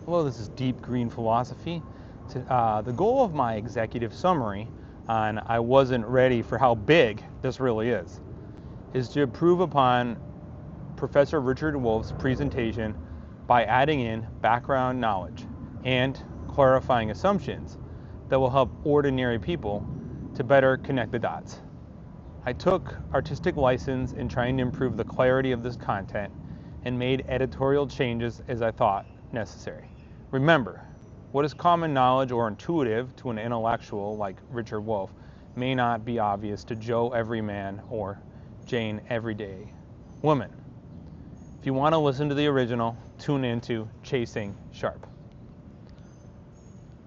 Hello, this is Deep Green Philosophy. The goal of my executive summary on I wasn't ready for how big this really is to improve upon Professor Richard Wolff's presentation by adding in background knowledge and clarifying assumptions that will help ordinary people to better connect the dots. I took artistic license in trying to improve the clarity of this content and made editorial changes as I thought necessary. Remember, what is common knowledge or intuitive to an intellectual like Richard Wolff may not be obvious to Joe Everyman or Jane Everyday Woman. If you want to listen to the original, tune into Chasing Sharp.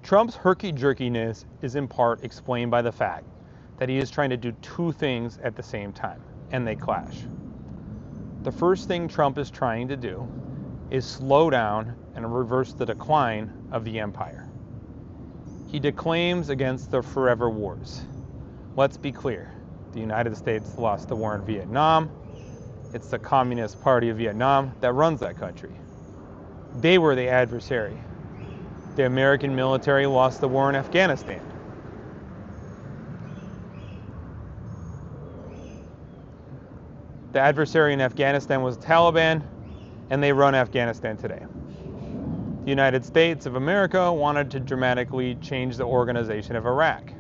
Trump's herky-jerkiness is in part explained by the fact that he is trying to do two things at the same time, and they clash. The first thing Trump is trying to do is slow down and reverse the decline of the empire. He declaims against the forever wars. Let's be clear, the United States lost the war in Vietnam. It's the Communist Party of Vietnam that runs that country. They were the adversary. The American military lost the war in Afghanistan. The adversary in Afghanistan was the Taliban, and they run Afghanistan today. The United States of America wanted to dramatically change the organization of Iraq.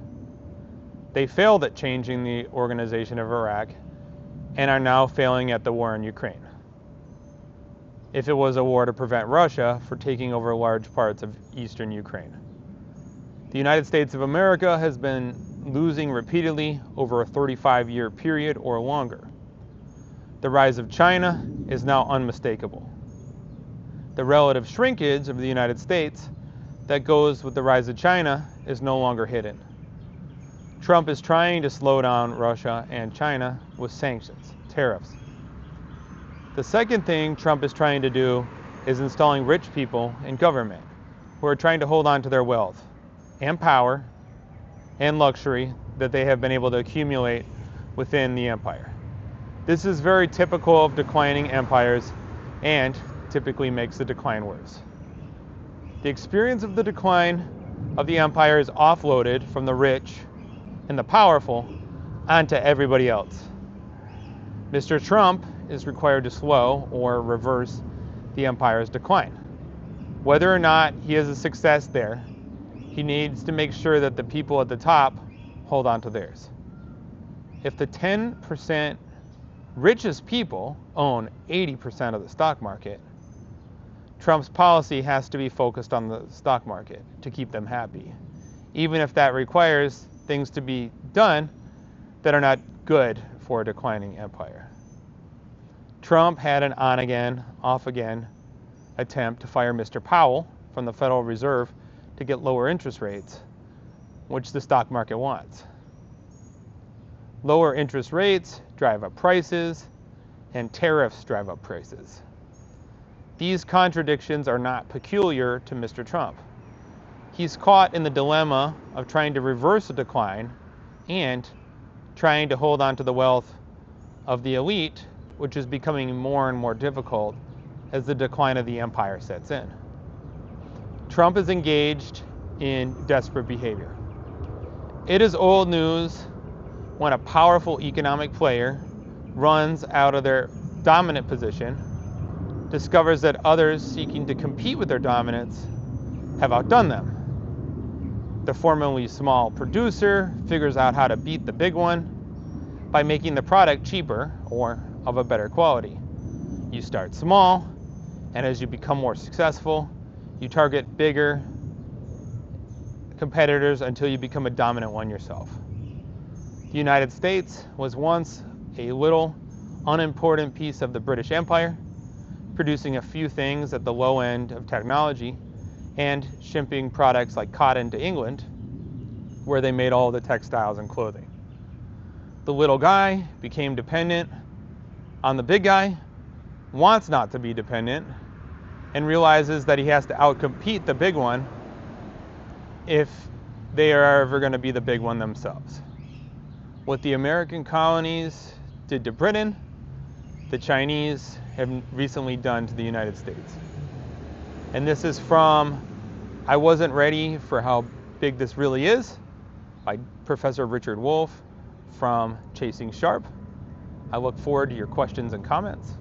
They failed at changing the organization of Iraq and are now failing at the war in Ukraine. If it was a war to prevent Russia from taking over large parts of eastern Ukraine. The United States of America has been losing repeatedly over a 35-year period or longer. The rise of China is now unmistakable. The relative shrinkage of the United States that goes with the rise of China is no longer hidden. Trump is trying to slow down Russia and China with sanctions, tariffs. The second thing Trump is trying to do is installing rich people in government who are trying to hold on to their wealth and power and luxury that they have been able to accumulate within the empire. This is very typical of declining empires and typically makes the decline worse. The experience of the decline of the empire is offloaded from the rich and the powerful onto everybody else. Mr. Trump is required to slow or reverse the empire's decline. Whether or not he is a success there, he needs to make sure that the people at the top hold on to theirs. If the 10% richest people own 80% of the stock market, Trump's policy has to be focused on the stock market to keep them happy, even if that requires things to be done that are not good for a declining empire. Trump had an on-again, off-again attempt to fire Mr. Powell from the Federal Reserve to get lower interest rates, which the stock market wants. Lower interest rates drive up prices, and tariffs drive up prices. These contradictions are not peculiar to Mr. Trump. He's caught in the dilemma of trying to reverse the decline and trying to hold on to the wealth of the elite, which is becoming more and more difficult as the decline of the empire sets in. Trump is engaged in desperate behavior. It is old news when a powerful economic player runs out of their dominant position, discovers that others seeking to compete with their dominance have outdone them. The formerly small producer figures out how to beat the big one by making the product cheaper or of a better quality. You start small, and as you become more successful, you target bigger competitors until you become a dominant one yourself. The United States was once a little, unimportant piece of the British Empire, producing a few things at the low end of technology and shipping products like cotton to England, where they made all the textiles and clothing. The little guy became dependent on the big guy, wants not to be dependent, and realizes that he has to outcompete the big one if they are ever going to be the big one themselves. What the American colonies did to Britain, the Chinese have recently done to the United States. And this is from I Wasn't Ready for How Big This Really Is by Professor Richard Wolff from Chasing Sharp. I look forward to your questions and comments.